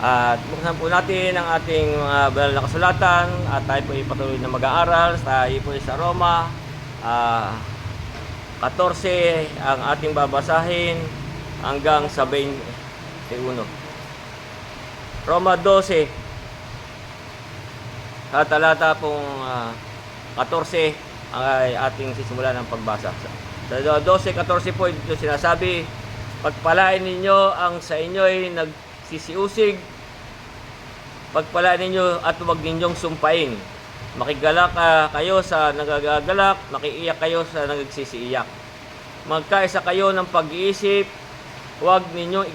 At buksan po natin ang ating mga banal na kasulatan at tayo po ay patuloy na mag-aaral. Tayo po ay sa Roma 14 ang ating babasahin hanggang sa 21. Roma 12 talata pong 14 ay ating sisimulan ng pagbasa. Sa 12:14 po ito sinasabi, pagpalain ninyo ang sa inyo'y nagsisiusig, pagpalain ninyo at huwag ninyong sumpain. Makigalak kayo sa nagagalak, makiiyak kayo sa nagsisiiyak. Magkaisa kayo ng pag-iisip, huwag ninyong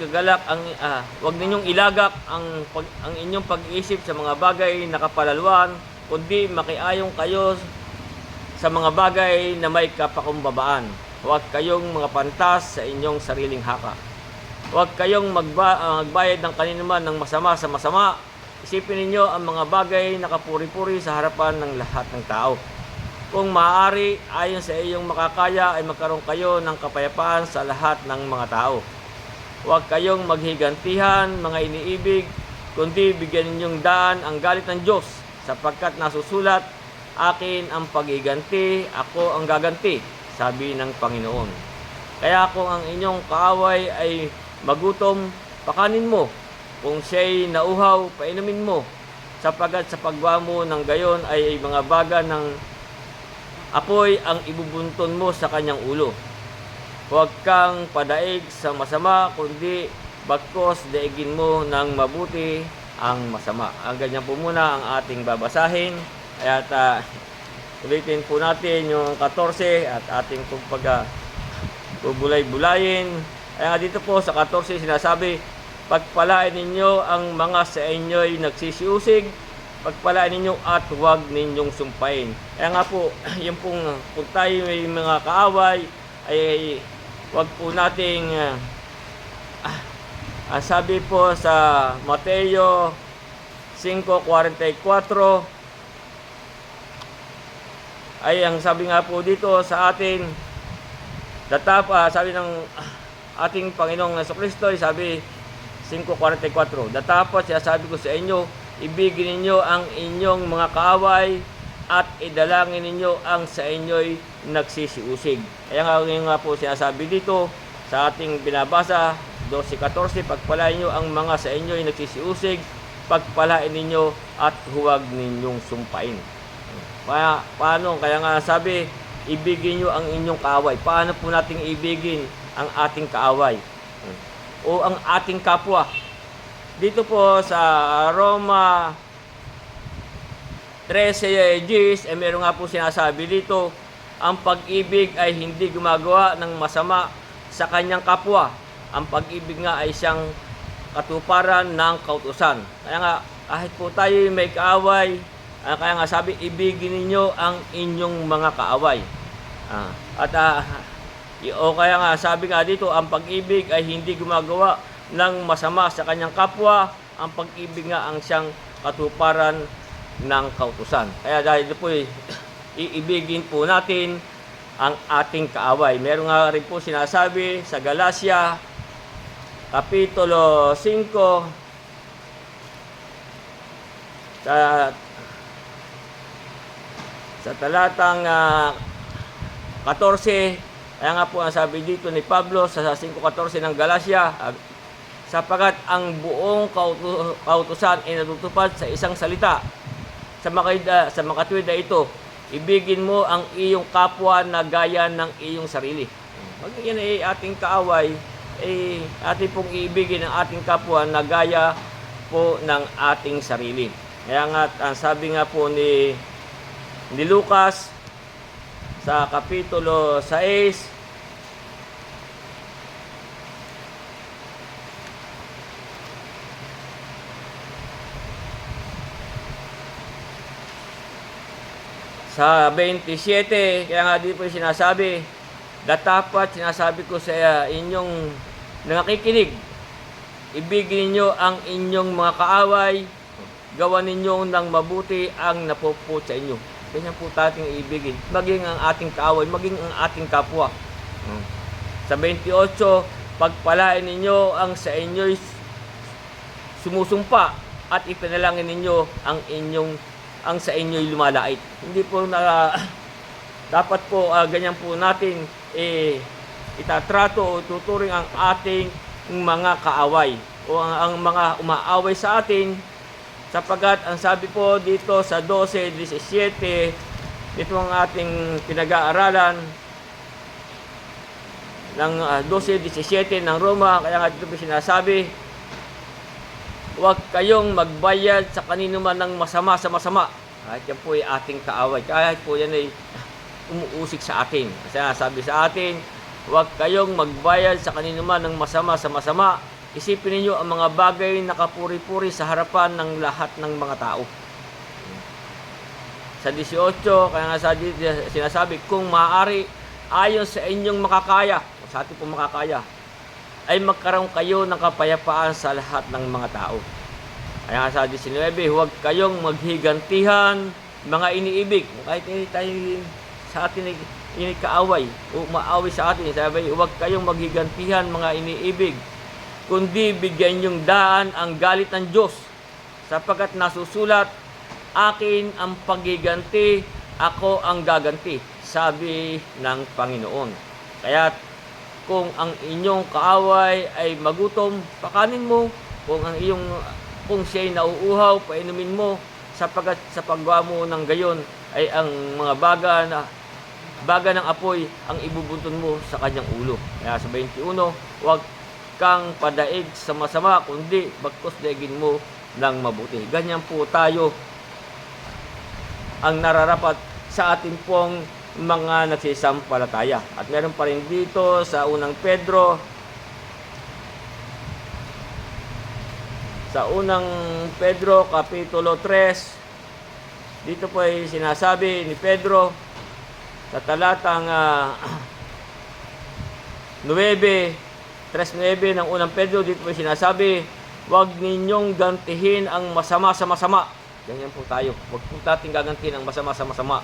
huwag ninyong ilagak ang inyong pag-iisip sa mga bagay na kapalaluan, kundi makiayong kayo sa mga bagay na may kapakumbabaan. Huwag kayong mga pantas sa inyong sariling haka. Huwag kayong magbayad ng kaninuman ng masama sa masama. Isipin ninyo ang mga bagay na kapuri-puri sa harapan ng lahat ng tao. Kung maaari, ayon sa iyong makakaya ay magkaroon kayo ng kapayapaan sa lahat ng mga tao. Huwag kayong maghigantihan, mga iniibig, kundi bigyan ninyong daan ang galit ng Diyos, sapagkat nasusulat, akin ang paghiganti, ako ang gaganti, sabi ng Panginoon. Kaya kung ang inyong kaaway ay magutom, pakanin mo. Kung siya'y nauhaw, painumin mo, sapagkat sa paggawa mo ng gayon ay mga baga ng apoy ang ibubunton mo sa kanyang ulo. Huwag kang padaig sa masama, kundi bagkos daigin mo ng mabuti ang masama. Ang ganyan po muna ang ating babasahin. At ulitin po natin yung 14 at ating bubulay-bulayin. Kaya dito po sa 14 sinasabi, pagpalain ninyo ang mga sa inyo'y nagsisiusig, pagpalain ninyo at huwag ninyong sumpain. Kaya nga po, yung kung tayo may mga kaaway, ay huwag po nating, sabi po sa Mateo 5:44, ay ang sabi nga po dito sa atin, sabi ng ating Panginoong Jesucristo, sabi 5:44, datapot sabi ko sa inyo, ibigin ninyo ang inyong mga kaaway at idalangin ninyo ang sa inyo'y nagsisiusig. Kaya nga po sinasabi dito sa ating binabasa 12:14, pagpalain ninyo ang mga sa inyo'y nagsisiusig, pagpalain ninyo at huwag ninyong sumpain. Paano? Kaya nga sabi, ibigin nyo ang inyong kaaway. Paano po nating ibigin ang ating kaaway o ang ating kapwa? Dito po sa Roma 13:10, meron nga po sinasabi dito, ang pag-ibig ay hindi gumagawa ng masama sa kanyang kapwa. Ang pag-ibig nga ay siyang katuparan ng kautusan. Kaya nga, kahit po tayo may kaaway, kaya nga sabi, ibigin ninyo ang inyong mga kaaway. Kaya nga sabi nga dito, ang pag-ibig ay hindi gumagawa ng masama sa kanyang kapwa. Ang pag-ibig nga ang siyang katuparan ng kautusan. Kaya dahil po iibigin po natin ang ating kaaway. Meron nga rin po sinasabi sa Galacia Kapitulo 5 sa talatang 14, kaya nga po ang sabi dito ni Pablo sa 5:14 ng Galacia, sapagkat ang buong kautusan ay natutupad sa isang salita. Sa makatuwid na ito, ibigin mo ang iyong kapwa na gaya ng iyong sarili. Pag yan ay ating kaaway, ating pong iibigin ang ating kapwa na gaya po ng ating sarili. Kaya nga, ang sabi nga po ni Lucas sa Kapitulo 6 sa 27, kaya nga dito po sinasabi, datapat sinasabi ko sa inyong nakikinig, ibigin ninyo ang inyong mga kaaway, gawan ninyo ng mabuti ang napuput sa inyo. Ganyan po ating ibigin. Maging ang ating kaaway, maging ang ating kapwa. Sa 28, pagpalain ninyo ang sa inyo'y sumusumpa at ipinalangin ninyo ang sa inyo'y lumalait. Hindi po na dapat po ganyan po natin itatrato o tuturing ang ating mga kaaway o ang mga umaaway sa atin, sapagkat ang sabi po dito sa 12:17 dito ang ating pinag-aaralan ng 12:17 ng Roma, kaya nga dito po sinasabi, huwag kayong magbayad sa kanino man ng masama sa masama. Kahit yan po ay ating kaaway, kahit po yan ay umuusik sa atin. Kasi sabi sa atin, huwag kayong magbayad sa kanino man ng masama sa masama. Isipin niyo ang mga bagay na kapuri-puri sa harapan ng lahat ng mga tao. Sa 18, kaya nga sinasabi, kung maaari, ayon sa inyong makakaya, o sa atin po makakaya, ay magkaroon kayo ng kapayapaan sa lahat ng mga tao. Kaya nga sa 19, huwag kayong maghigantihan mga iniibig. Kahit tayo sa atin ay kaaway o maaway sa atin, sabi, huwag kayong maghigantihan mga iniibig, kundi bigyan yung daan ang galit ng Diyos, sapagkat nasusulat, akin ang paghiganti, ako ang gaganti, sabi ng Panginoon. Kaya kung ang inyong kaaway ay magutom, pakanin mo. Kung siya'y nauuhaw, painumin mo, sapagkat sa paggawa mo ng gayon ay ang mga baga ng apoy ang ibubunton mo sa kanyang ulo. Kaya sa 21, huwag kang padaig sa masama, kundi bagkus daigin mo ng mabuti. Ganyan po tayo ang nararapat sa ating pong mga nagsisampalataya. At meron pa rin dito sa unang Pedro, Kapitulo 3, dito po ay sinasabi ni Pedro sa talatang 3:9 ng unang Pedro, dito po ay sinasabi, huwag ninyong gantihin ang masama sa masama. Ganyan po tayo. Huwag po natin gagantihin ang masama sa masama.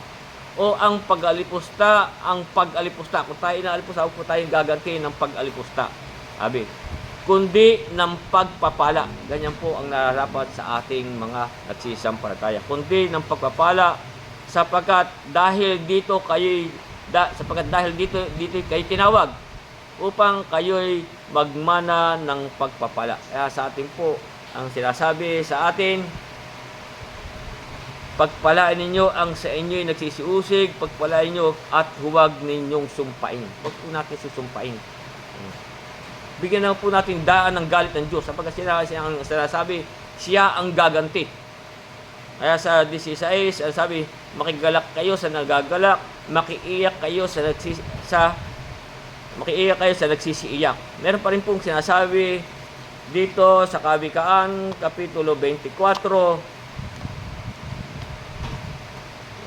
O ang pag-alipusta. Kung tayo inaalipusta, huwag po tayong gagantihin ng pag-alipusta. Sabi, kundi ng pagpapala. Ganyan po ang nararapat sa ating mga nagsisampalataya. Kundi ng pagpapala, sapagkat dahil dito kayo tinawag upang kayo'y magmana ng pagpapala. Kaya sa atin po, ang sinasabi sa atin, pagpalain ninyo ang sa inyo'y nagsisiusig, pagpalain nyo at huwag ninyong sumpain. Huwag po natin susumpain. Bigyan na po natin daan ng galit ng Diyos. Sapagkat sinasabi, siya ang gaganti. Kaya sa 16, sabi, makigalak kayo sa nagagalak, makiiyak kayo sa nagsisiiyak. Meron pa rin pong sinasabi dito sa Kawikaan, Kapitulo 24,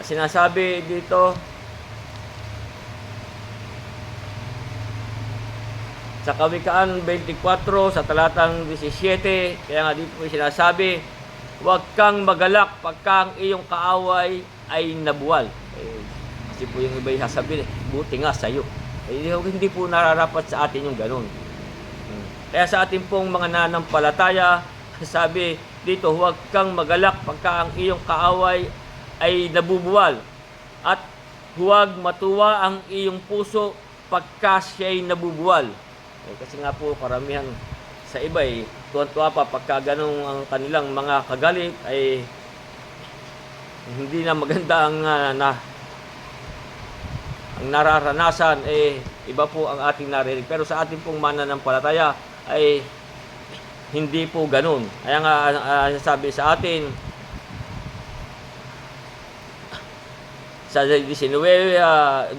sinasabi dito sa Kawikaan 24 sa talatang 17, kaya nga dito po sinasabi, huwag kang magalak pagka ang iyong kaaway ay nabuwal. Kasi po yung iba yung sasabihin, buti nga sa'yo. Hindi po nararapat sa atin yung ganun. Kaya sa atin pong mga nanampalataya, sabi dito, huwag kang magalak pagka ang iyong kaaway ay nabubuwal, at huwag matuwa ang iyong puso pagka siya'y nabubuwal. Kasi nga po karamihan sa iba tuwan-tuwa pa pagka ganong ang kanilang mga kagalit ay hindi na maganda ang nararanasan, iba po ang ating narinig. Pero sa ating pong mananampalataya ay hindi po ganun. Kaya nga sabi sa atin sa 12:19,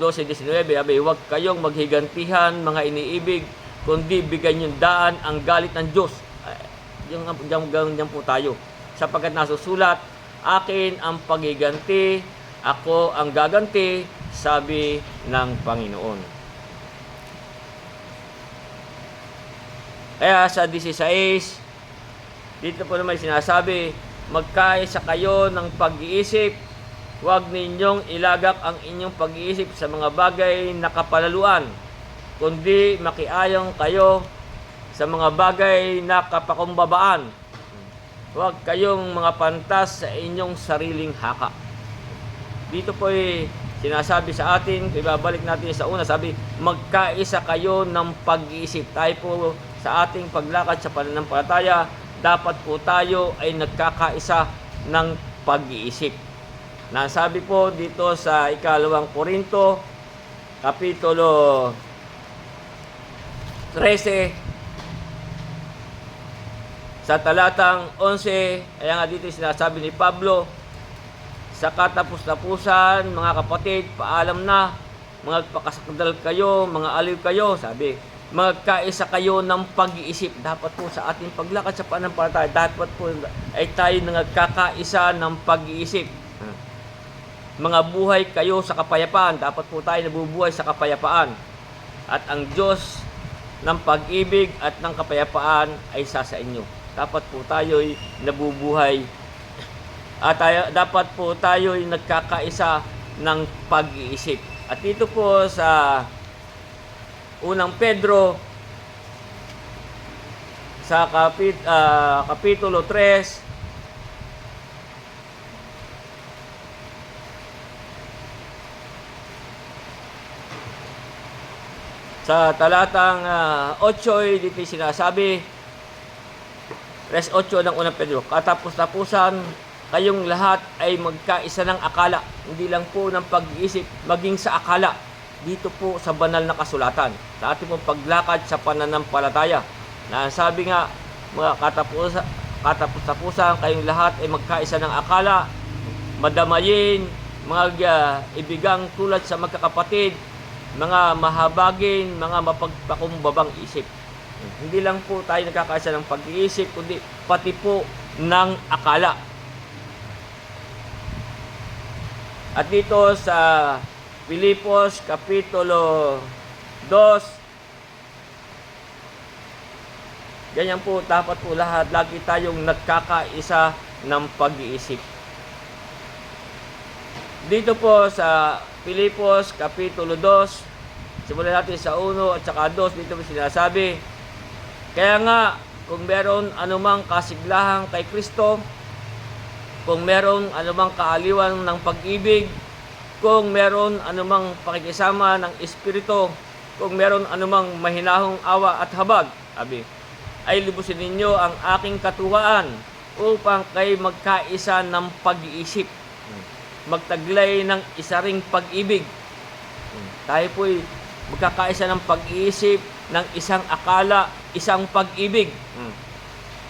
huwag kayong maghigantihan mga iniibig, kundi bigyan yung daan ang galit ng Diyos. Diyan po tayo. Sapagkat nasusulat, akin ang paghiganti, ako ang gaganti, sabi ng Panginoon. Kaya sa 16, dito po naman sinasabi, magkaisa kayo ng pag-iisip, huwag ninyong ilagak ang inyong pag-iisip sa mga bagay na kapalaluan, kundi makiayong kayo sa mga bagay na kapakumbabaan. Huwag kayong mga pantas sa inyong sariling haka. Dito po sinasabi sa atin, ibabalik natin sa una, sabi, magkaisa kayo ng pag-iisip. Tayo po sa ating paglakad sa pananampalataya, dapat po tayo ay nagkakaisa ng pag-iisip. Nasabi po dito sa 2 Korinto, Kapitulo 13, sa talatang 11, kaya nga dito sinasabi ni Pablo, sa katapus-tapusan, mga kapatid, paalam na, magpakasakdal kayo, mga aliw kayo, sabi, magkaisa kayo ng pag-iisip. Dapat po sa ating paglakad sa pananampalataya, dapat po ay tayo nagkakaisa ng pag-iisip. Mga buhay kayo sa kapayapaan, dapat po tayo nabubuhay sa kapayapaan. At ang Diyos ng pag-ibig at ng kapayapaan ay sa inyo. Dapat po tayo ay nabubuhay at dapat po tayo ay nagkakaisa ng pag-iisip. At dito po sa unang Pedro sa Kapitulo 3, sa talatang 8, dito sinasabi, Res 8 ng unang Pedro, katapos-tapusan, kayong lahat ay magkaisa ng akala, hindi lang po ng pag-iisip, maging sa akala, dito po sa banal na kasulatan, sa ating pong paglakad sa pananampalataya. Na sabi nga, mga katapos-tapusan, kayong lahat ay magkaisa ng akala, madamayin, mga ibigang tulad sa magkakapatid, mga mahabagin, mga mapagpakumbabang isip. Hindi lang po tayo nagkakaisa ng pag-iisip, kundi pati po ng akala. At dito sa Filipos Kapitulo 2, ganyan po, dapat po lahat, lagi tayong nagkakaisa ng pag-iisip. Dito po sa Filipos Kapitulo 2, simulan natin sa 1 at saka 2, dito po sinasabi, kaya nga, kung meron anumang kasiglahan kay Kristo, kung meron anumang kaaliwan ng pag-ibig, kung meron anumang pakikisama ng Espiritu, kung meron anumang mahinahong awa at habag, sabi, ay lubusin ninyo ang aking katuwaan upang kayo magkaisa ng pag-iisip, magtaglay ng isa ring pag-ibig. Tayo po'y magkakaisa ng pag-iisip, ng isang akala, isang pag-ibig.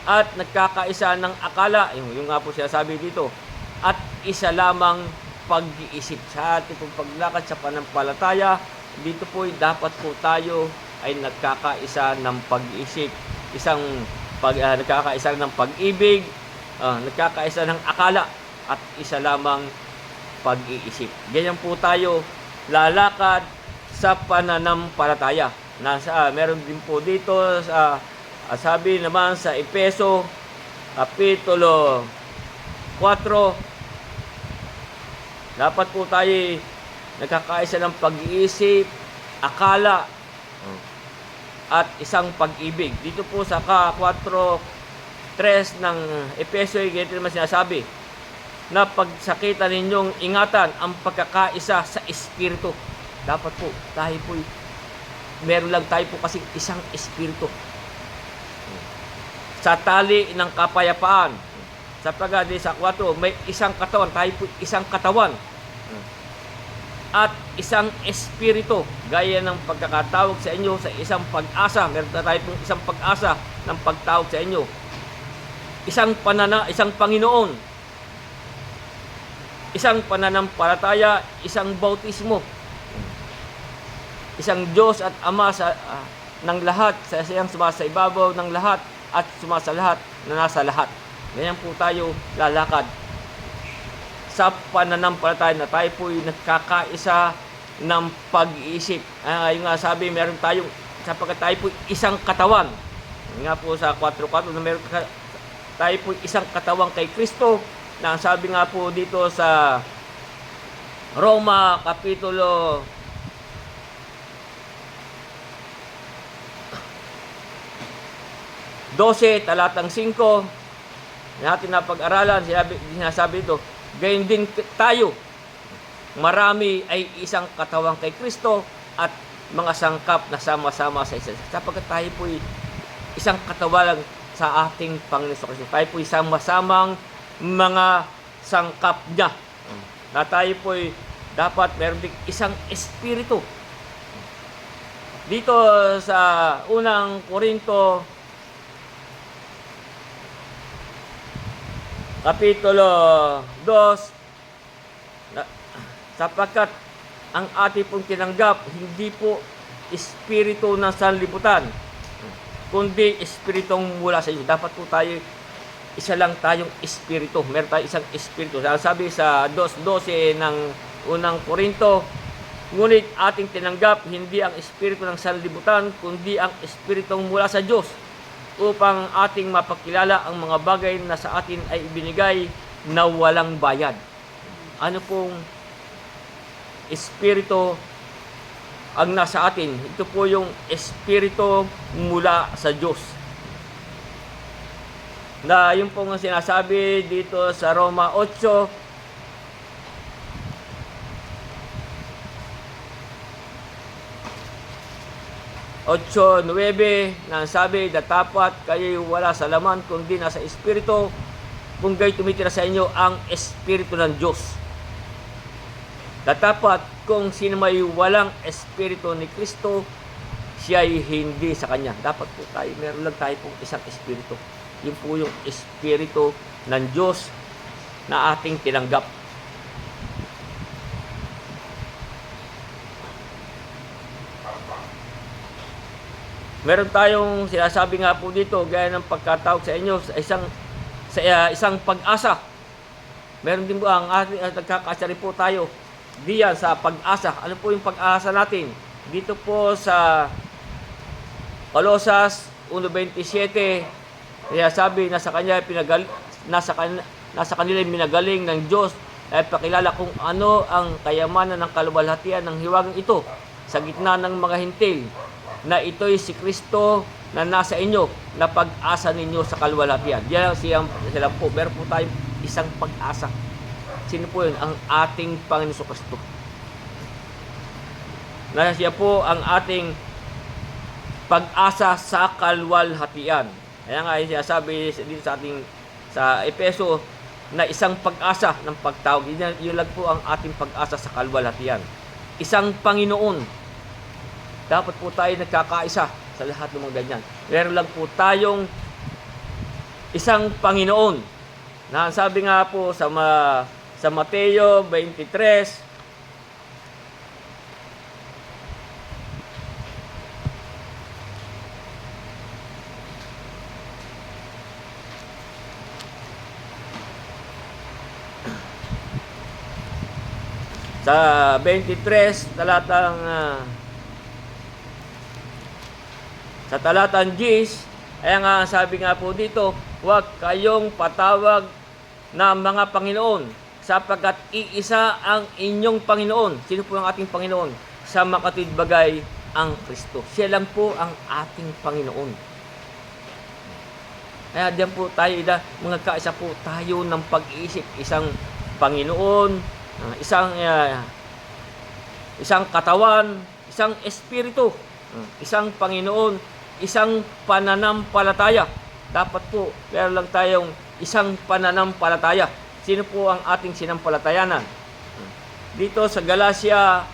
At nagkakaisa ng akala, yung nga po siya sabi dito, at isa lamang pag-iisip. Sa ating paglakad sa pananampalataya, dito po dapat po tayo ay nagkakaisa ng pag-iisip, nagkakaisa ng pag-ibig, nagkakaisa ng akala, at isa lamang pag-iisip. Ganyan po tayo lalakad sa pananampalataya. Meron din po dito sa sabi naman sa Efeso Kapitulo 4, dapat po tayo nagkakaisa ng pag-iisip, akala, at isang pag-ibig. Dito po sa 4:3 ng Efeso, ganito naman sinasabi, na pagsakitan ninyong ingatan ang pagkakaisa sa Espiritu. Dapat po, tayo po, meron lang tayo po kasi isang Espiritu. Sa tali ng kapayapaan, sapagkat sa 4, may isang katawan, tayo po isang katawan. At isang Espiritu, gaya ng pagkakatawag sa inyo sa isang pag-asa. Meron tayo po isang pag-asa ng pagtawag sa inyo. Isang Panginoon, isang pananampalataya, isang bautismo, isang Diyos at Ama ng lahat, sa siyang sumasaibabaw ng lahat at sumasalahat na nasa lahat. Ganyan po tayo lalakad sa pananampalataya na tayo po nagkakaisa ng pag-iisip. Yung nga sabi, meron tayong, sapagkat tayo po isang katawan. Yung nga po sa 4:4 na meron tayo po isang katawan kay Kristo, na sabi nga po dito sa Roma Kapitulo 12, talatang 5, natin na pag-aralan, sinasabi ito, gayon din tayo. Marami ay isang katawan kay Kristo at mga sangkap na sama-sama sa isa. Sapagkat tayo po'y isang katawan sa ating Panginoon Kristo. Tayo po'y sama-samang mga sangkap niya. Na tayo po'y dapat meron din isang espiritu. Dito sa unang Korinto, Kapitulo 2, sapagkat ang ating pong tinanggap, hindi po espiritu ng sanlibutan, kundi espiritong mula sa inyo. Dapat po tayo, isa lang tayong espiritu. Meron tayong isang espiritu. Sabi sa 2:12 ng unang Korinto, ngunit ating tinanggap hindi ang espiritu ng sanlibutan, kundi ang espiritong mula sa Diyos, upang ating mapakilala ang mga bagay na sa atin ay ibinigay na walang bayad. Ano pong espiritu ang nasa atin? Ito po yung espiritu mula sa Diyos. Na yung pong sinasabi dito sa Roma 8, 8:9 na sabi, datapat kayo wala sa laman kundi nasa espiritu, kung gayon tumitira sa inyo ang espiritu ng Diyos. Datapat kung sino may walang espiritu ni Kristo, siya ay hindi sa Kanya. Dapat po tayo, meron lang tayo pong isang espiritu. Yun po yung espiritu ng Diyos na ating tinanggap. Meron tayong sinasabi nga po dito, gaya ng pagkatawag sa inyo sa isang pag-asa. Meron din po ang ating nagkakasya rin po tayo diyan sa pag-asa. Ano po yung pag-asa natin? Dito po sa Kolosas 1:27, sinasabi na sa kanya nasa kanila minagaling ng Diyos ay pakilala kung ano ang kayamanan ng kaluwalhatian ng hiwagang ito sa gitna ng mga hintil, na ito'y si Kristo na nasa inyo, na pag-asa ninyo sa kaluwalhatian. Yan sila po. Meron po tayong isang pag-asa. Sino po yun? Ang ating Panginoon Kristo. Na siya po ang ating pag-asa sa kaluwalhatian. Kaya nga sabi dito sa ating sa Efeso na isang pag-asa ng pagtawag. Yun lang po ang ating pag-asa sa kaluwalhatian. Isang Panginoon. Dapat po tayo nagkakaisa sa lahat ng mga ganyan. Meron lang po tayong isang Panginoon. Na sabi nga po sa Mateo 23, sa 23 sa talatang 10, ay nga sabi nga po dito, huwag kayong patawag na mga Panginoon, sapagkat iisa ang inyong Panginoon. Sino po ang ating Panginoon? Sa makatwid bagay ang Kristo. Siya lang po ang ating Panginoon. Kaya diyan po tayo, mga kaisa po tayo ng pag-iisip. Isang Panginoon, isang katawan, isang espiritu, isang Panginoon, isang pananampalataya. Dapat po, meron lang tayong isang pananampalataya. Sino po ang ating sinampalatayanan? Dito sa Galacia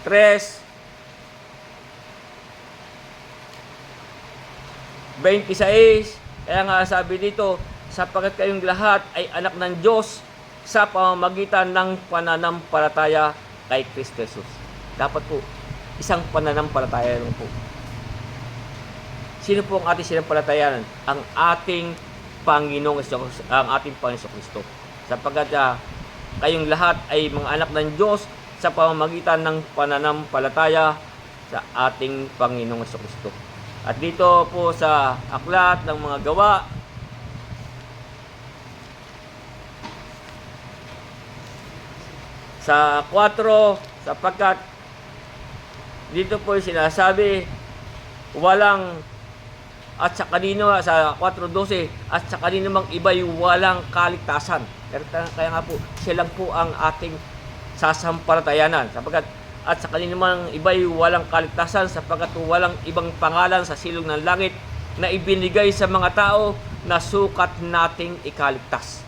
3:26, kaya nga sabi dito, sapagkat kayong lahat ay anak ng Diyos sa pamamagitan ng pananampalataya kay Kristo Jesus. Dapat po, isang pananampalataya lang po. Sino po ang ating sinampalatayanan? Ang ating Panginoong Kristo. Sapagkat kayong lahat ay mga anak ng Diyos sa pamamagitan ng pananampalataya sa ating Panginoong Kristo. At dito po sa aklat ng mga gawa, sa 4, sapagkat dito po sinasabi, walang at sa kanino sa 4:12 at sa kanino mang iba'y walang kaligtasan. Kaya nga po, siya lang po ang ating sasampalatayanan sapagkat at sa kanino mang iba'y walang kaligtasan sapagkat walang ibang pangalan sa silong ng langit na ibinigay sa mga tao na sukat nating ikaligtas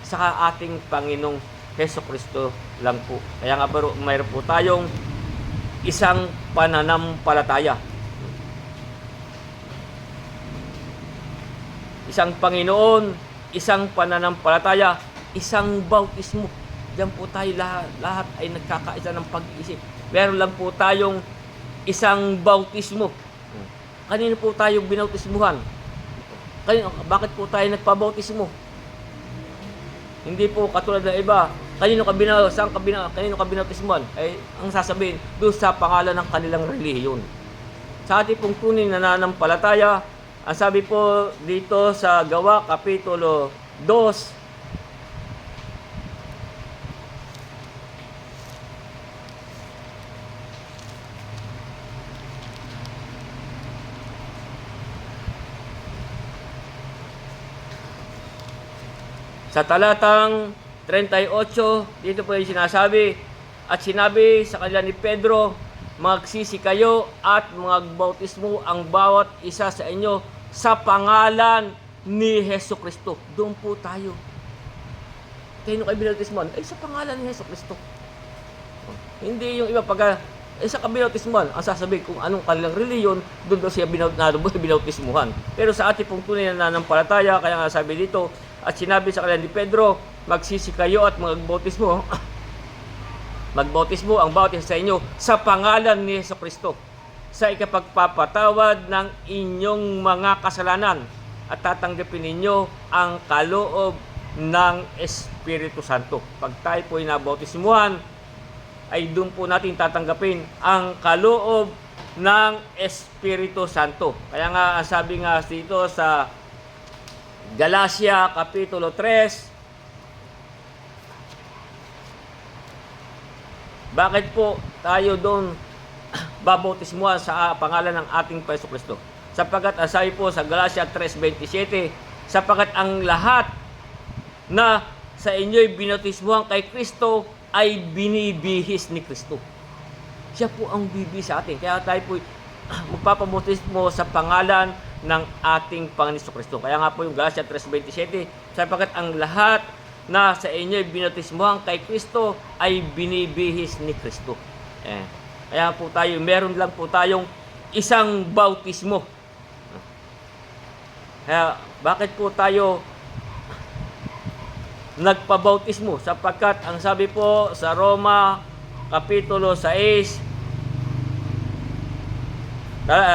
sa ating Panginoong Hesukristo lang po. Kaya nga mayroon po tayong isang pananampalataya. Isang Panginoon, isang pananampalataya, isang bautismo. Diyan po tayo lahat ay nagkakaisa ng pag-iisip. Meron lang po tayong isang bautismo. Kanino po tayo binautismuhan? Bakit po tayo nagpabautismo? Hindi po katulad ng iba. Kanino ka binautismuhan? Ay, ang sasabihin, doon sa pangalan ng kanilang relihiyon. Sa ating pong tunay na nananampalataya, ang sabi po dito sa Gawa, Kapitulo 2, sa talatang 38, dito po yung sinasabi, at sinabi sa kanila ni Pedro, magsisi kayo at magbautismo ang bawat isa sa inyo sa pangalan ni Hesukristo. Doon po tayo. Kanino kayo binautismuhan? Ay, sa pangalan ni Hesukristo. Hindi yung iba sa kabinautismuhan, ang sasabihin kung anong kanilang reliyon, doon daw siya binautismuhan. Pero sa ating pong tunay na nananampalataya, kaya nga sabi dito, at sinabi sa kanila ni Pedro, magsisi kayo at magbautismo ang bawat isa sa inyo sa pangalan ni Hesukristo sa ikapagpapatawad ng inyong mga kasalanan at tatanggapin ninyo ang kaloob ng Espiritu Santo. Pag tayo po ay nabautismuhan, ay doon po natin tatanggapin ang kaloob ng Espiritu Santo. Kaya nga, ang sabi nga dito sa Galacia, Kapitulo 3, bakit po tayo doon babautismuhan sa pangalan ng ating Hesukristo? Sapagkat sabi po sa Galacia 3:27, sapagkat ang lahat na sa inyo'y binautismuhan kay Kristo ay binibihis ni Kristo. Siya po ang bibihis sa atin. Kaya tayo po magpapabautismo sa pangalan ng ating Panginoon Kristo. Kaya nga po yung Galacia 3:27, sapagkat ang lahat na sa inyo'y binautismuhan kay Kristo ay binibihis ni Kristo. Kaya po tayo, meron lang po tayong isang bautismo. Kaya bakit po tayo nagpabautismo? Sapagkat ang sabi po sa Roma Kapitulo 6,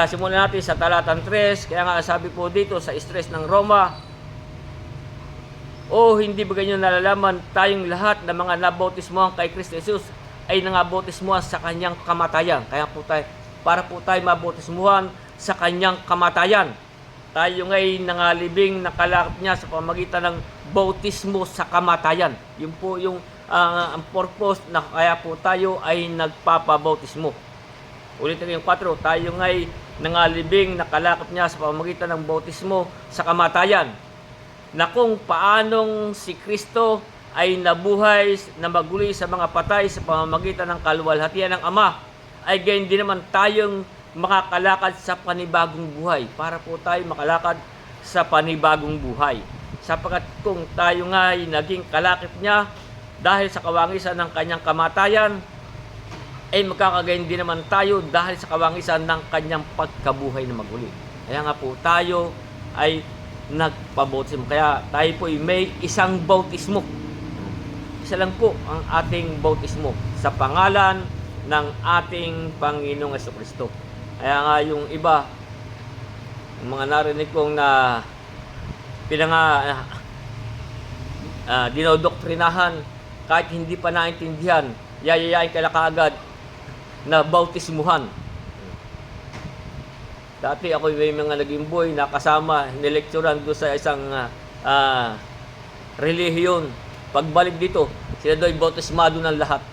simulan natin sa talatang 3, kaya nga sabi po dito sa stress ng Roma, o hindi ba ganyan nalalaman tayong lahat na mga nabautismuhan kay Kristo Jesus ay nangabautismuhan sa kanyang kamatayan. Kaya po tayo, para po tayo mabautismuhan sa kanyang kamatayan. Tayo ngay nangalibing nakalakip niya sa pamagitan ng bautismo sa kamatayan. Yun po yung ang purpose na kaya po tayo ay nagpapabautismo. Ulitin yung 4, tayo ngay nangalibing nakalakip niya sa pamagitan ng bautismo sa kamatayan, na kung paanong si Kristo ay nabuhay na maguli sa mga patay sa pamamagitan ng kaluwalhatian ng Ama, ay gayon din naman tayong makakalakad sa panibagong buhay, para po tayo makalakad sa panibagong buhay. Sapagkat kung tayo nga ay naging kalakip niya dahil sa kawangisan ng kanyang kamatayan, ay magkakagayon din naman tayo dahil sa kawangisan ng kanyang pagkabuhay na maguli. Kaya nga po tayo ay nagpabautismo. Kaya tayo po ay may isang bautismo. Isa lang po ang ating bautismo sa pangalan ng ating Panginoong Hesukristo. Kaya nga yung iba, yung mga narinig kong na dinodoktrinahan, kahit hindi pa naintindihan, yayayain ka na kaagad na bautismuhan. Dati ako may mga naging boy nakasama, nilekturan doon sa isang relihiyon. Pagbalik dito, sila doon bautismado ng lahat.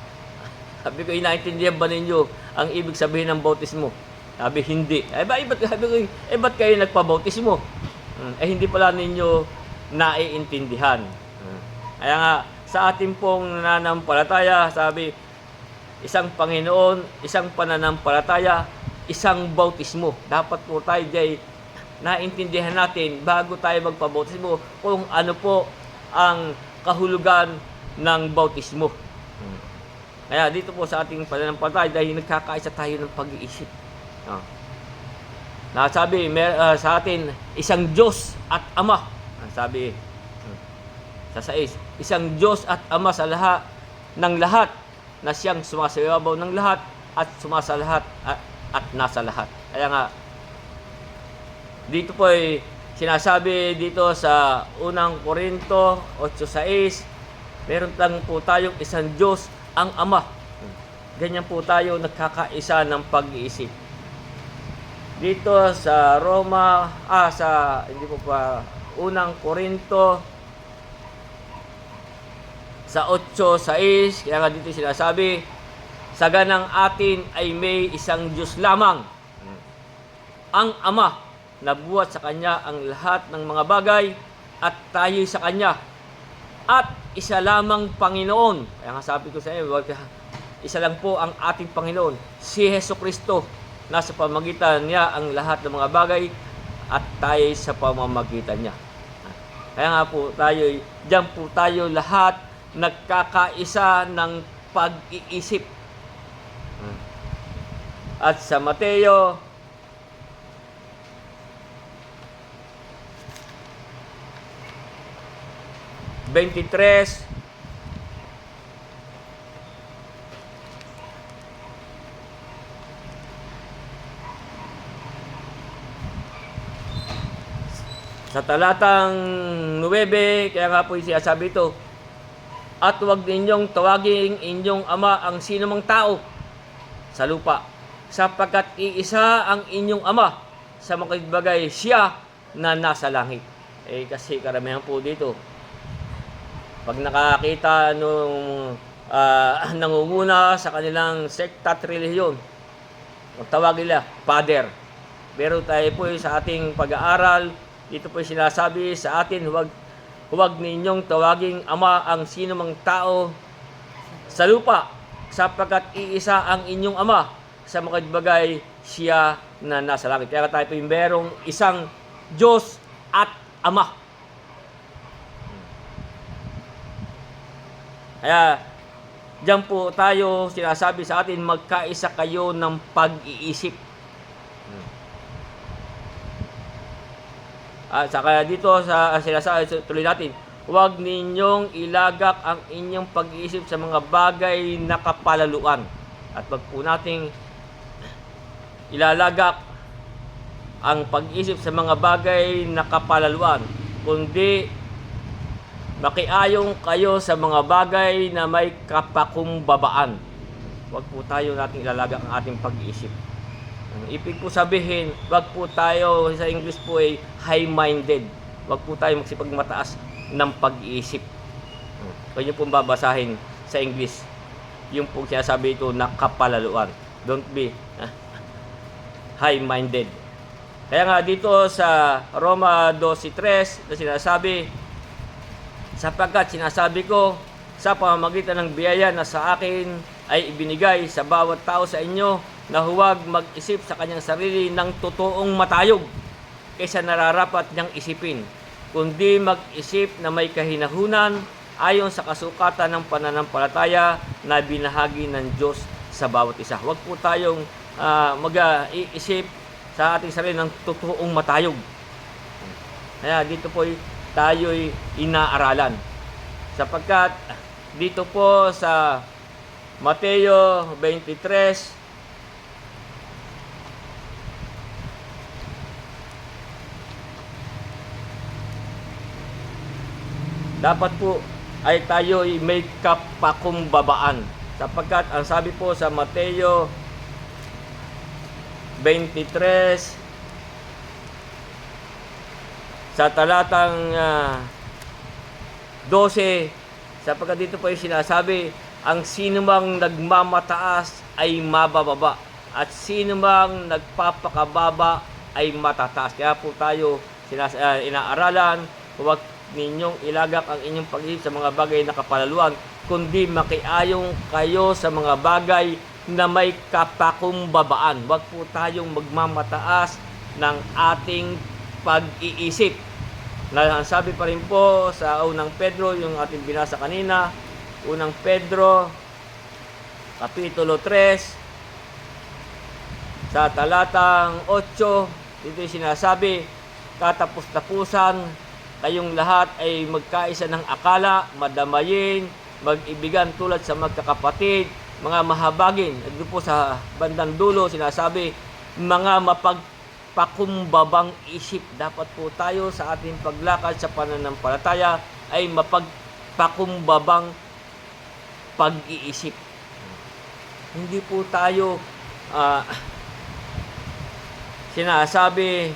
Sabi ko, inaintindihan ba ninyo ang ibig sabihin ng bautismo? Sabi, hindi. Ba't kayo nagpabautismo? Hindi pala ninyo naiintindihan. Kaya nga, sa ating pong nananampalataya, sabi, isang Panginoon, isang pananampalataya, isang bautismo. Dapat po tayo dyan naintindihan natin bago tayo magpabautismo kung ano po ang kahulugan ng bautismo. Kaya dito po sa ating pananampalataya, dahil nagkakaisa tayo ng pag-iisip. Nasabi sa atin, isang Diyos at Ama. Sabi sa 6, isang Diyos at Ama sa lahat ng lahat na siyang sumasayabaw ng lahat at sumasalahat at nasa lahat. Kaya nga, dito po ay sinasabi dito sa unang Korinto 8:6, meron lang po tayong isang Diyos, ang Ama. Ganyan po tayo nagkakaisa ng pag-iisip. Dito sa unang Korinto sa 8:6, kaya nga dito sinasabi, sa ganang atin ay may isang Diyos lamang, ang Ama, na buhat sa Kanya ang lahat ng mga bagay at tayo sa Kanya. At isa lamang Panginoon. Kaya nga sabi ko sa inyo, isa lang po ang ating Panginoon, si Jesucristo. Nasa pamamagitan niya ang lahat ng mga bagay at tayo sa pamamagitan niya. Kaya nga po tayo, diyan po tayo lahat nagkakaisa ng pag-iisip. At sa Mateo 23, sa talatang 9, kaya nga po sinasabi ito, at huwag ninyong tawagin inyong ama ang sinumang tao sa lupa, sapagkat iisa ang inyong ama, sa makibagay siya na nasa langit. Kasi karamihan po dito, pag nakakita nung nangunguna sa kanilang sekta at relihiyon, tawagin nila Father. Pero tayo po sa ating pag-aaral, dito po sinasabi sa atin, huwag ninyong tawaging ama ang sino mang tao sa lupa, sapagkat iisa ang inyong ama, sa makibagay siya na nasa langit. Kaya tayo po yung merong isang Diyos at Ama. Kaya diyan po tayo sinasabi sa atin, magkaisa kayo ng pag-iisip. At saka dito sa sinasabi, tuloy natin, huwag ninyong ilagak ang inyong pag-iisip sa mga bagay na kapalaluan. At wag po nating ilalagak ang pag-iisip sa mga bagay na kapalaluan, kundi makiayong kayo sa mga bagay na may kapakumbabaan. Wag po tayo nating ilalagak ang ating pag-iisip. Ang ibig po sabihin, wag po tayo, sa English po ay high-minded. Wag po tayo magsipagmataas ng pag-iisip. Kung nyo pong babasahin sa English, yung po sinasabi ito na kapalaluan. Don't be high-minded. Kaya nga dito sa Roma 12:3 na sinasabi, sapagkat sinasabi ko sa pamamagitan ng biyaya na sa akin ay ibinigay sa bawat tao sa inyo, na huwag mag-isip sa kanyang sarili ng totoong matayog kaysa nararapat niyang isipin, kundi mag-isip na may kahinahunan ayon sa kasukatan ng pananampalataya na binahagi ng Diyos sa bawat isa. Huwag po tayong mag-iisip sa ating sarili ng totoong matayog. Kaya dito po tayo'y inaaralan. Sapagkat dito po sa Mateo 23, dapat po ay tayo may kapakumbabaan. Sapagkat ang sabi po sa Mateo 23 sa talatang 12, sapagkat dito po ay sinasabi, ang sinumang nagmamataas ay mabababa, at sino mang nagpapakababa ay matataas. Kaya po tayo inaaralan, huwag ninyong ilagak ang inyong pag-iisip sa mga bagay na kapalaluan, kundi makiayong kayo sa mga bagay na may kapakumbabaan. Huwag po tayong magmamataas ng ating pag-iisip. Ang sabi pa rin po sa unang Pedro, yung ating binasa kanina, unang Pedro, Kapitulo 3, sa talatang 8, dito sinasabi, katapos-tapusan, kayong lahat ay magkaisa ng akala, madamayin, mag-ibigan tulad sa magkakapatid, mga mahabagin. At doon po sa bandang dulo, sinasabi, mga mapagpakumbabang isip. Dapat po tayo sa ating paglakad sa pananampalataya ay mapagpakumbabang pag-iisip. Hindi po tayo sinasabi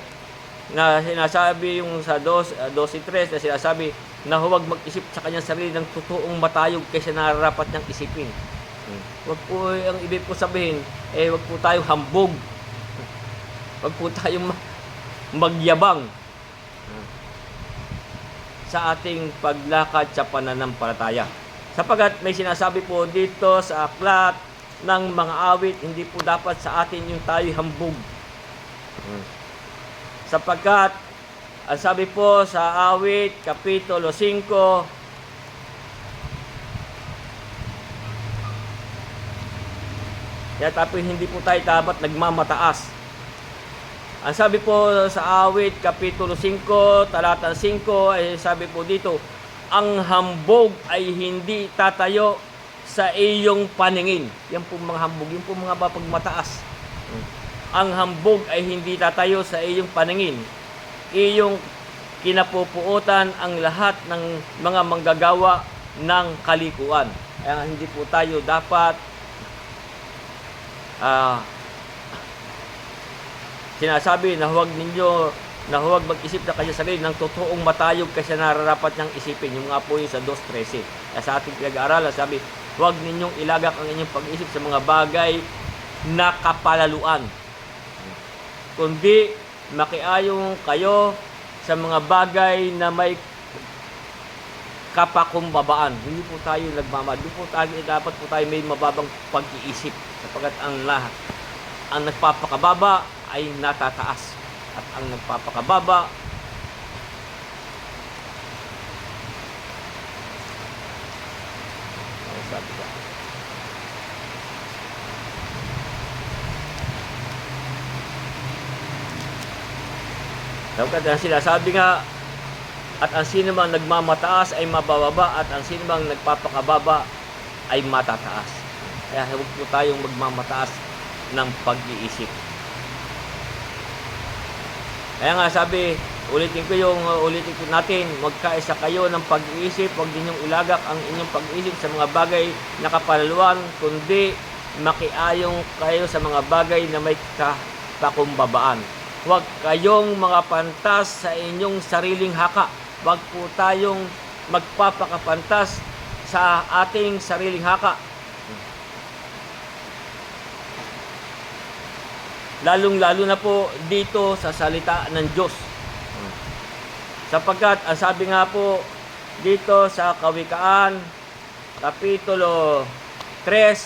yung sa 12:3 na sinasabi na huwag mag-isip sa kanyang sarili ng totoong matayog kaysa nararapat niyang isipin. Huwag po, ang ibig po sabihin, huwag po tayong hambog. Huwag po tayong magyabang sa ating paglakad sa pananampalataya. Sapagat may sinasabi po dito sa aklat ng mga awit, hindi po dapat sa atin yung tayo'y hambog. Sapagkat, ang sabi po sa awit, Kapitulo 5, kaya tapos hindi po tayo dapat nagmamataas. Ang sabi po sa awit, Kapitulo 5, talatang 5, ay sabi po dito, ang hambog ay hindi tatayo sa iyong paningin. Yan po mga hambog, yung po mga mapagmataas. Ang hambog ay hindi tatayo sa iyong paningin. Iyong kinapupuutan ang lahat ng mga manggagawa ng kalikuan. Kaya hindi po tayo dapat sinasabi na huwag mag-isip na kanya sarili ng totoong matayog kasi nararapat niyang isipin. Yung nga po yung sa 2:13. Kaya sa ating pinag-aaralan, sabi, huwag ninyong ilagak ang inyong pag-isip sa mga bagay na kapalaluan, kundi makiayong kayo sa mga bagay na may kapakumbabaan. Hindi po tayo nagmamahal. Dapat po tayo may mababang pag-iisip sapagkat ang nagpapakababa ay natataas at ang nagpapakababa sabi ko, sapagkat ang sinasabi nga, at ang sino mang nagmamataas ay mabababa at ang sino mang nagpapakababa ay matataas. Kaya huwag po tayong magmamataas ng pag-iisip. Kaya nga sabi, ulitin ko natin, magkaisa kayo ng pag-iisip, huwag din yung ilagak ang inyong pag-iisip sa mga bagay na kapalaluan, kundi makiayong kayo sa mga bagay na may kapakumbabaan. Huwag kayong mga pantas sa inyong sariling haka. Huwag po tayong magpapakapantas sa ating sariling haka. Lalong-lalo na po dito sa salita ng Diyos. Sapagkat, ang sabi nga po dito sa Kawikaan, Kapitulo 3,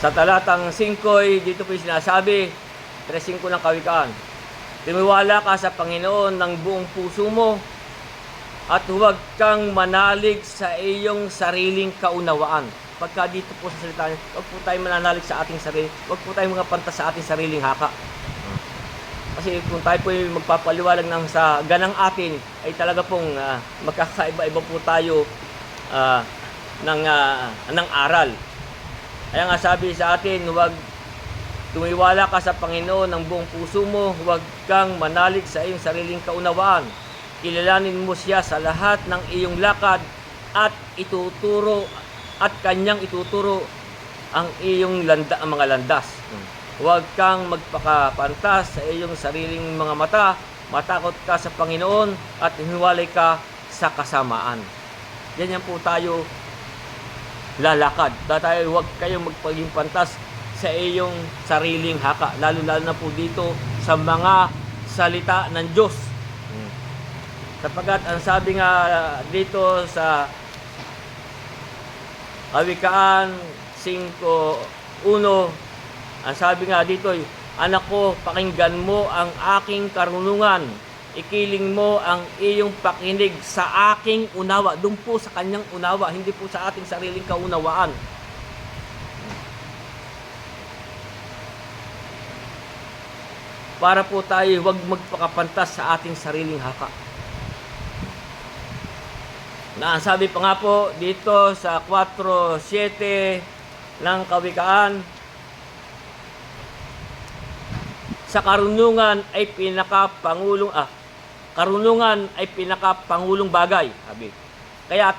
sa talatang 5, dito po sinasabi, 3:5 ng Kawikaan, timiwala ka sa Panginoon ng buong puso mo at huwag kang manalig sa iyong sariling kaunawaan. Pagka dito po sa salita, huwag po tayo mananalig sa ating sarili, huwag po tayo mga pantas sa ating sariling haka. Kasi kung tayo po magpapaliwalag ng sa ganang atin, ay talaga pong magkakaiba-iba po tayo ng aral. Kaya nga sabi sa atin, huwag tumiwala ka sa Panginoon ng buong puso mo, huwag kang manalig sa iyong sariling kaunawaan. Kilalanin mo siya sa lahat ng iyong lakad at kanyang ituturo ang iyong mga landas. Huwag kang magpakapantas sa iyong sariling mga mata matakot ka sa Panginoon at hiniwalay ka sa kasamaan. Ganyan po tayo lalakad. Tayo, huwag kayong magpaging pantas sa iyong sariling haka. Lalo-lalo na po dito sa mga salita ng Diyos. Sapagkat ang sabi nga dito sa Kawikaan 5:1, ang sabi nga dito, anak ko, pakinggan mo ang aking karunungan. Ikiling mo ang iyong pakinig sa aking unawa. Doon po sa kanyang unawa, hindi po sa ating sariling kaunawaan. Para po tayo huwag magpakapantas sa ating sariling haka. Na ang sabi pa nga po dito sa 4:7 ng Kawikaan, sa karunungan ay pinakapangulong bagay, sabi. Kaya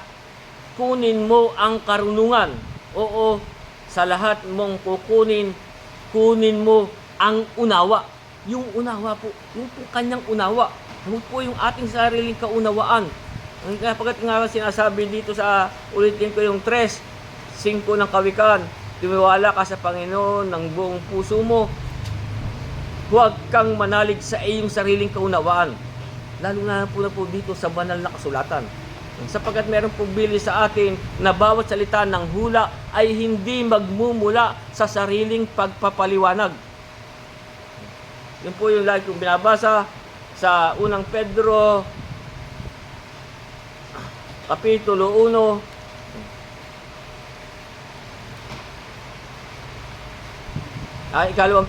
kunin mo ang karunungan. Oo, sa lahat mong kunin mo ang unawa. Yung unawa po, yung po kanyang unawa. Huwag po yung ating sariling kaunawaan. Kapag nga sinasabi dito sa, ulitin ko yung 3:5 ng Kawikaan, tumiwala ka sa Panginoon ng buong puso mo. Huwag kang manalig sa iyong sariling kaunawaan. Lalo na po dito sa banal na kasulatan. Sapagkat meron pong bili sa atin na bawat salita ng hula ay hindi magmumula sa sariling pagpapaliwanag. Yun po yung lagi kong binabasa sa unang Pedro Kapitulo 1. Ikalawang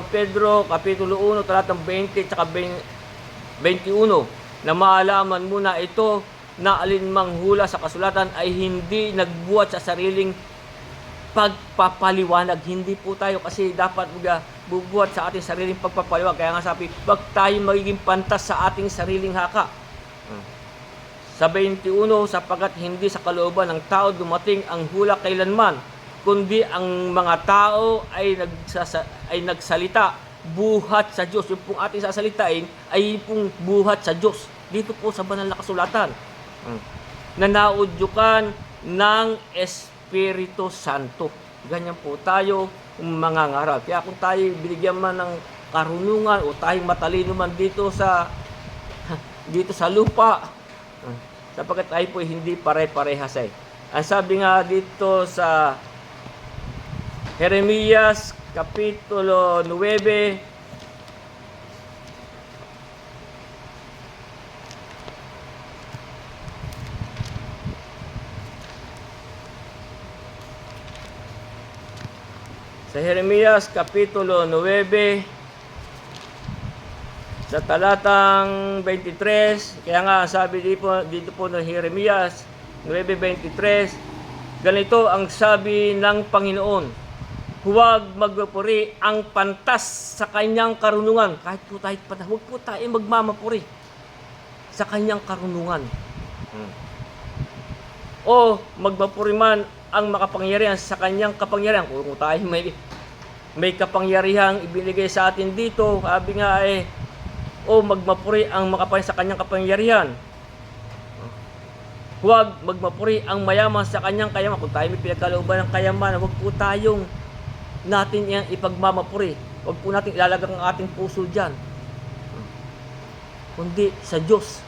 Pedro, Kapitulo 1, talatang 20 at 21, na maalaman mo na ito, na alinmang hula sa kasulatan ay hindi nagbuhat sa sariling pagpapaliwanag. Hindi po tayo kasi dapat bubuhat sa ating sariling pagpapaliwanag. Kaya nga sabi, wag tayo magiging pantas sa ating sariling haka. Sa 21, sapagkat hindi sa kalooban ng tao dumating ang hula kailanman, kundi ang mga tao ay nagsalita buhat sa Diyos. Yung pong ating sasalitain ay pong buhat sa Diyos. Dito po sa banal na kasulatan. Na naudyukan ng Espiritu Santo. Ganyan po tayo mangangaral. Kaya kung tayo binigyan man ng karunungan o tayong matalino man dito sa lupa, sapagkat tayo po hindi pare-parehas eh. Ang sabi nga dito sa Jeremias Kapitulo 9, sa Jeremias Kapitulo 9, sa talatang 23, kaya nga sabi dito po ng Jeremias 9:23, ganito ang sabi ng Panginoon, huwag magmapuri ang pantas sa kanyang karunungan. Kahit po tayo huwag po tayo magmamapuri sa kanyang karunungan. O magmapuri man ang makapangyarihan sa kanyang kapangyarihan. Kung tayo may kapangyarihang ibinigay sa atin dito, sabi nga o magmapuri ang makapangyarihan sa kanyang kapangyarihan. Huwag magmapuri ang mayaman sa kanyang kayaman. Kung tayo may pinagkalooban ng kayaman, huwag po tayong natin yan ipagmamapuri. Huwag po natin ilalagak ang ating puso dyan. Kundi sa Diyos.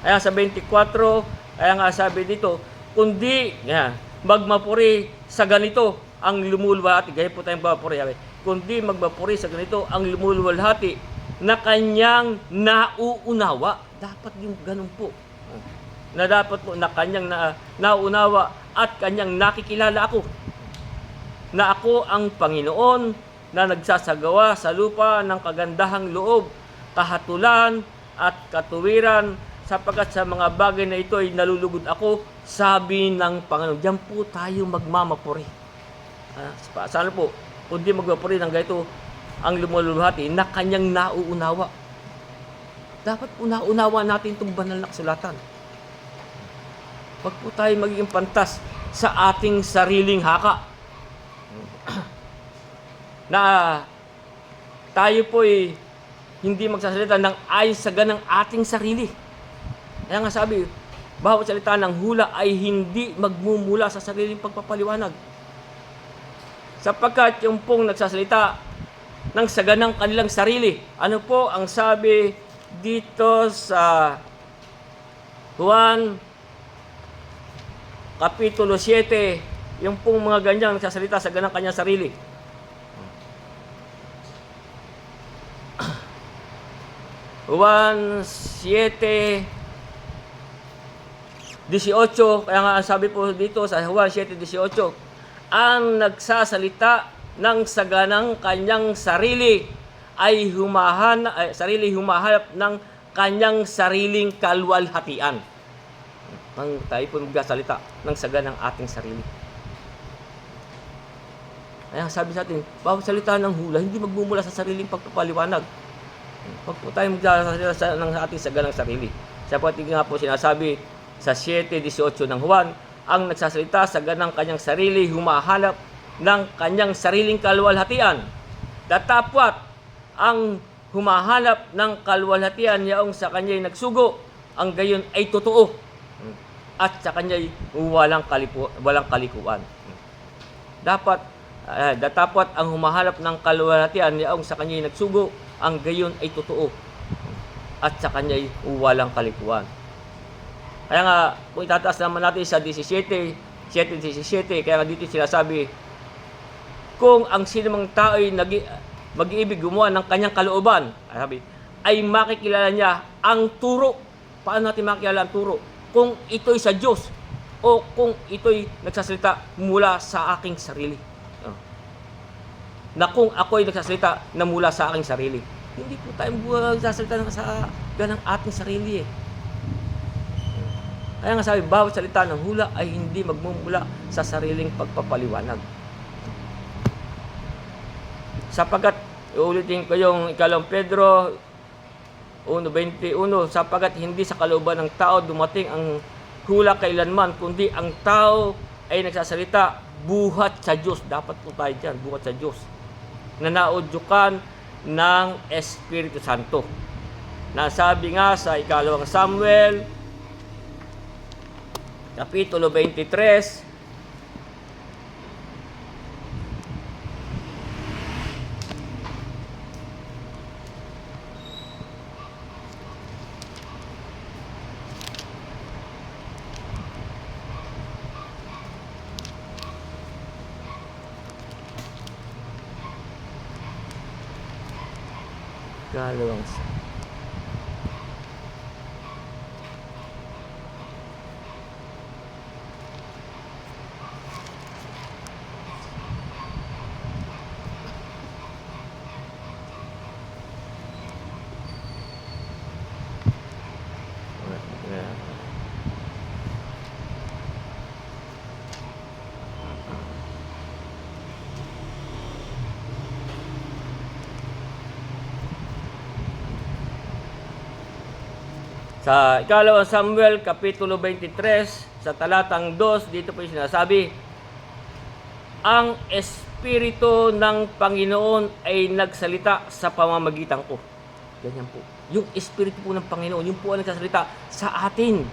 Kaya sa 24, kaya nga sabi dito, kundi magmapuri sa ganito ang lumuluwalhati. Gaya po tayong mapuri. Kundi magmapuri sa ganito ang lumuluwalhati na kanyang nauunawa. Dapat yung ganun po. Na dapat po na kanyang nauunawa at kanyang nakikilala ako. Na ako ang Panginoon na nagsasagawa sa lupa ng kagandahang loob, kahatulan at katuwiran, sapagkat sa mga bagay na ito ay nalulugod ako, sabi ng Panginoon. Diyan po tayo magmamapuri. Sana po, kundi magmapuri ng ganito ang lumuluhati na kanyang nauunawa. Dapat po nauunawa natin itong banal na kasulatan. Huwag po tayo magiging pantas sa ating sariling haka. Na tayo po'y hindi magsasalita ng ayon sa ganang ating sarili. Kaya nga sabi, bawat salita ng hula ay hindi magmumula sa sariling pagpapaliwanag. Sapagkat yung pong nagsasalita ng saganang kanilang sarili. Ano po ang sabi dito sa Juan Kapitulo 7, yung pong mga ganyang nagsasalita sa ganang kanyang sarili. Juan 7:18, kaya nga ang sabi po dito sa Juan 7:18, ang nagsasalita ng saganang kanyang sarili ay humahanap ng kanyang sariling kaluwalhatian. Ang tayo po magsasalita ng saganang ating sarili. Kaya sabi sa atin, bawat salita ng hula, hindi magmumula sa sariling pagpapaliwanag. Huwag po tayo magsasalita ng ating saganang sarili. Sapagkat nga po sinasabi sa 7:18 ng Juan, ang nagsasalita sa ganang kanyang sarili, humahanap ng kanyang sariling kaluwalhatian. Datapwat ang humahanap ng kaluwalhatian yaong sa kanya'y nagsugo, ang gayon ay totoo. At sa kanya'y walang kalikuan. Datapwat ang humahanap ng kaluwalhatian yaong sa kanya'y nagsugo, ang gayon ay totoo. At sa kanya'y walang kalikuan. Kaya nga, kung itataas naman natin sa 7:17, kaya nga dito sinasabi, kung ang sinumang tao ay mag-iibig gumawa ng kanyang kalooban, ay makikilala niya ang turo. Paano natin makikilala ang turo? Kung ito'y sa Diyos o kung ito'y nagsasalita mula sa aking sarili. Na kung ako'y nagsasalita na mula sa aking sarili. Hindi po tayo nagsasalita sa ganang ating sarili eh. Kaya nga sabi, bawat salita ng hula ay hindi magmumula sa sariling pagpapaliwanag. Sapagkat, uulitin ko yung 2 Pedro 1:21, sapagkat hindi sa kalooban ng tao dumating ang hula kailanman, kundi ang tao ay nagsasalita buhat sa Diyos. Dapat po tayo dyan, buhat sa Diyos. Na naudyukan ng Espiritu Santo. Nasabi nga sa 2 Samuel Kapitulo 23, Kalawang sa 2 Samuel Kapitulo 23, sa talatang 2, dito po yung sinasabi, ang Espiritu ng Panginoon ay nagsalita sa pamamagitan ko. Ganyan po. Yung Espiritu po ng Panginoon, yung po ang nagsasalita sa atin.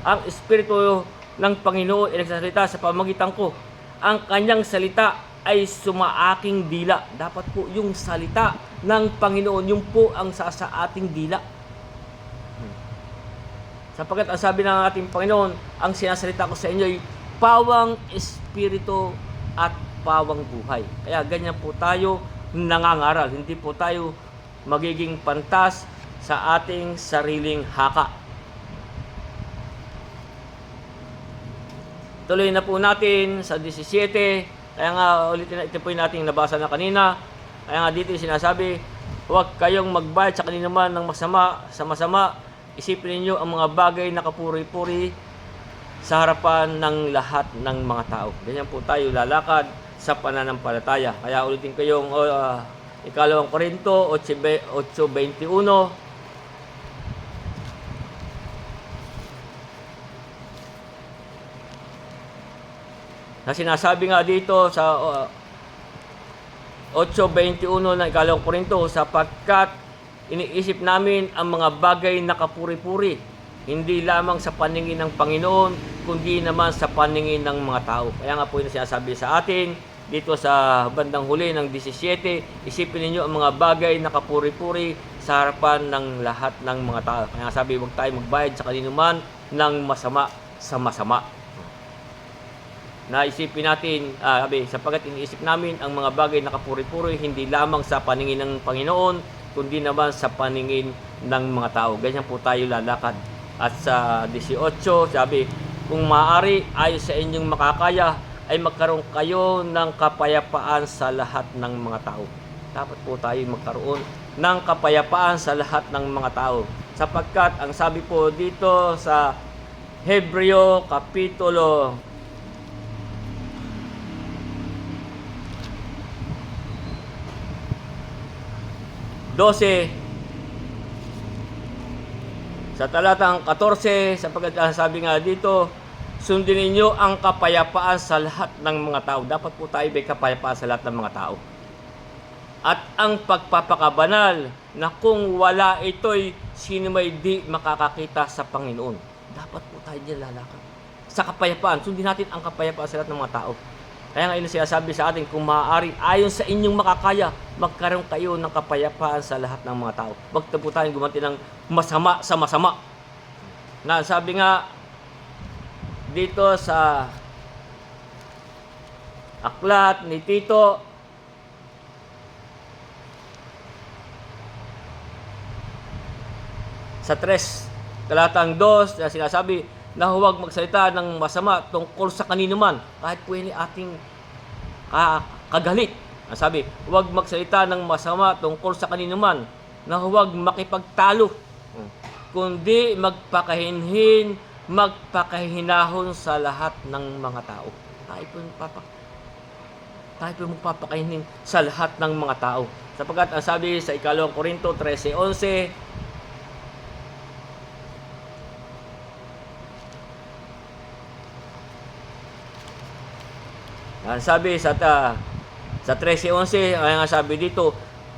Ang Espiritu ng Panginoon ay nagsasalita sa pamamagitan ko. Ang kanyang salita ay sumaaking dila. Dapat po yung salita ng Panginoon, yung po ang sa ating dila. Sapagkat ang sabi ng ating Panginoon, ang sinasalita ko sa inyo ay pawang espiritu at pawang buhay. Kaya ganyan po tayo nangangaral. Hindi po tayo magiging pantas sa ating sariling haka. Tuloy na po natin sa 17. Kaya nga ulitin, ito po yung nating nabasa na kanina. Kaya nga dito sinasabi, huwag kayong magbayad sa kanino man ng masama. Isipin niyo ang mga bagay na kapuri-puri sa harapan ng lahat ng mga tao. Ganyan po tayo lalakad sa pananampalataya. Kaya ulitin ko yung 2 Korinto 8:21. Na sinasabi nga dito sa 8:21 ng ikalawang Korinto, sapagkat iniisip namin ang mga bagay na kapuri-puri, hindi lamang sa paningin ng Panginoon, kundi naman sa paningin ng mga tao. Kaya nga po yung sinasabi sa atin, dito sa bandang huli ng 17, isipin ninyo ang mga bagay na kapuri-puri sa harapan ng lahat ng mga tao. Kaya sabi, huwag tayo magbayad sa kanino man ng masama sa masama. Naisipin natin, sapagkat iniisip namin ang mga bagay na kapuri-puri, hindi lamang sa paningin ng Panginoon, kundi naman sa paningin ng mga tao. Ganyan po tayo lalakad. At sa 18, sabi, kung maaari, ayon sa inyong makakaya, ay magkaroon kayo ng kapayapaan sa lahat ng mga tao. Dapat po tayo magkaroon ng kapayapaan sa lahat ng mga tao. Sapagkat, ang sabi po dito sa Hebreo Kapitulo 12, sa talatang 14, sapagkat sabi nga dito, sundin ninyo ang kapayapaan sa lahat ng mga tao. Dapat po tayo may kapayapaan sa lahat ng mga tao. At ang pagpapakabanal, na kung wala ito'y sino may di makakakita sa Panginoon. Dapat po tayo dyan lalakad. Sa kapayapaan, sundin natin ang kapayapaan sa lahat ng mga tao. Kaya nga sinasabi sa atin, kung maaari, ayon sa inyong makakaya, magkaroon kayo ng kapayapaan sa lahat ng mga tao. Huwag po tayong gumanti ng masama sa masama. Na sabi nga, dito sa aklat ni Tito, sa 3, talatang 2, na sinasabi na huwag magsalita ng masama tungkol sa kanino man, kahit po yun ating kagalit. Sabi, huwag magsalita ng masama tungkol sa kanino man, na huwag makipagtalo, kundi magpakahinhin, magpakahinahon sa lahat ng mga tao. Tayo po magpapakahinhin sa lahat ng mga tao. Sapagkat ang sabi sa ikalawang Korinto 13:11, sabi sa 13:11, ay nga sabi dito,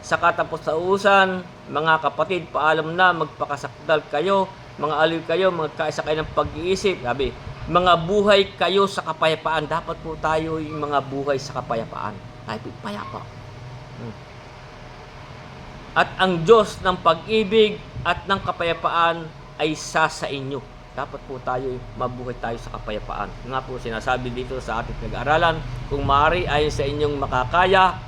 sa katapos-tausan, mga kapatid, paalam na, magpakasakdal kayo, mga aliw kayo, magkaisa kayo ng pag-iisip. Sabi, mga buhay kayo sa kapayapaan. Dapat po tayo yung mga buhay sa kapayapaan. Tayo po payapa. At ang Diyos ng pag-ibig at ng kapayapaan ay sa inyo. Dapat po tayo, mabuhay tayo sa kapayapaan. Nga po sinasabi dito sa ating nag-aaralan, kung maaari ayon sa inyong makakaya,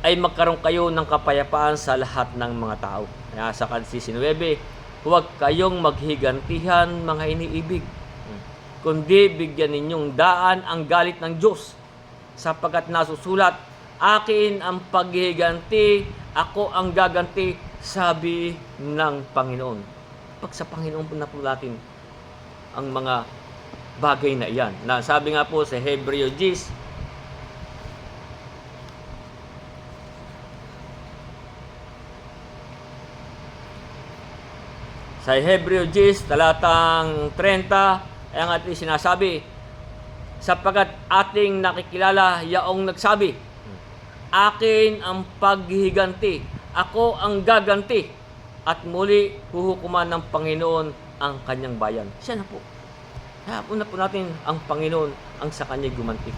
ay magkaroon kayo ng kapayapaan sa lahat ng mga tao. Kaya sa 19, huwag kayong maghigantihan mga iniibig, kundi bigyan ninyong daan ang galit ng Diyos, sapagkat nasusulat, akin ang paghiganti, ako ang gaganti, sabi ng Panginoon. Pag sa Panginoon po na po natin ang mga bagay na iyan. Na sabi nga po sa Hebreo 10, sa Hebreo 10, talatang 30, ay ang ating sinasabi, sapagkat ating nakikilala yaong nagsabi, akin ang paghihiganti, ako ang gaganti, at muli huhukuman ng Panginoon ang kanyang bayan. Siya na po. Kaya una po natin ang Panginoon ang sa kanya'y gumanti.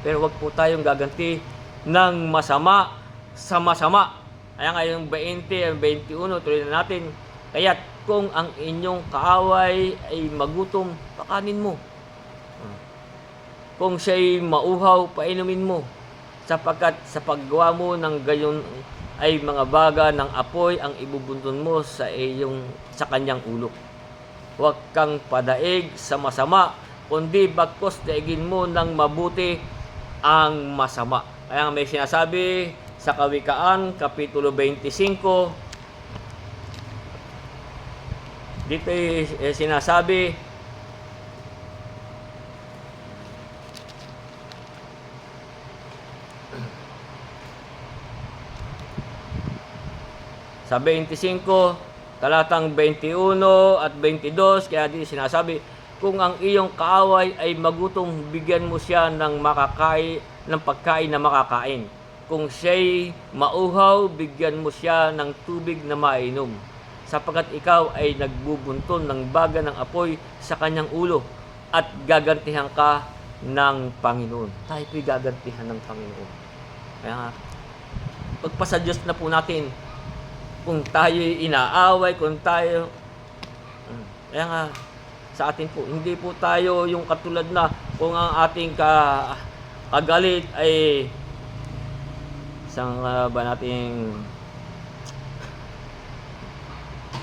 Pero wag po tayong gaganti ng masama sa masama. Kaya nga yung 20 at 21, tuloy na natin. Kaya't kung ang inyong kaaway ay magutom, pakanin mo. Kung siya'y mauhaw, painumin mo. Sapagkat sa paggawa mo ng gayon ay mga baga ng apoy ang ibubunton mo sa kanyang ulo. Huwag kang padaig sa masama, kundi bagkos daigin mo ng mabuti ang masama. Kaya may sinasabi sa Kawikaan, Kapitulo 25, dito sinasabi, sa 25, talatang 21 at 22, kaya dito sinasabi, kung ang iyong kaaway ay magutom, bigyan mo siya ng ng pagkain na makakain. Kung siya'y mauhaw, bigyan mo siya ng tubig na mainom. Sapagkat ikaw ay nagbubunton ng baga ng apoy sa kanyang ulo at gagantihan ka ng Panginoon. Tayo po'y gagantihan ng Panginoon. Kaya nga, pagpasa Diyos na po natin kung tayo'y inaaway, kung tayo... Kaya nga, sa atin po, hindi po tayo yung katulad na kung ang ating kagalit ay isang ba nating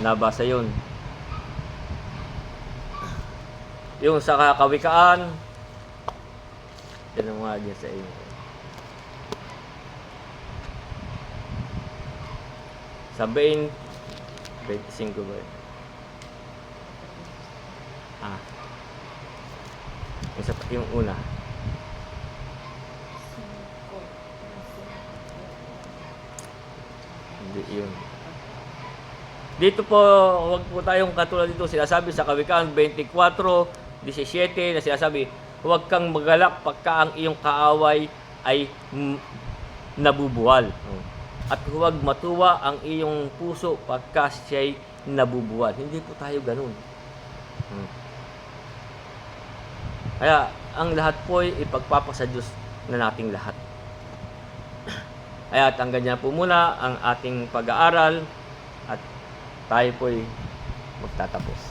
nabasa yun. Yung sa Kawikaan, yan ang mga dyan sa inyo. Sabihin, 25 ba yun? Yung una. Hindi yun. Dito po, huwag po tayong katulad dito. Sinasabi sa Kawikaan 24:17 na sinasabi, huwag kang magalak pagka ang iyong kaaway ay nabubuwal. At huwag matuwa ang iyong puso pagka siya'y nabubuwal. Hindi po tayo ganun. Kaya, ang lahat po ay ipagpapasa Diyos na nating lahat. Kaya hanggang dyan po muna ang ating pag-aaral at tayo po ay magtatapos.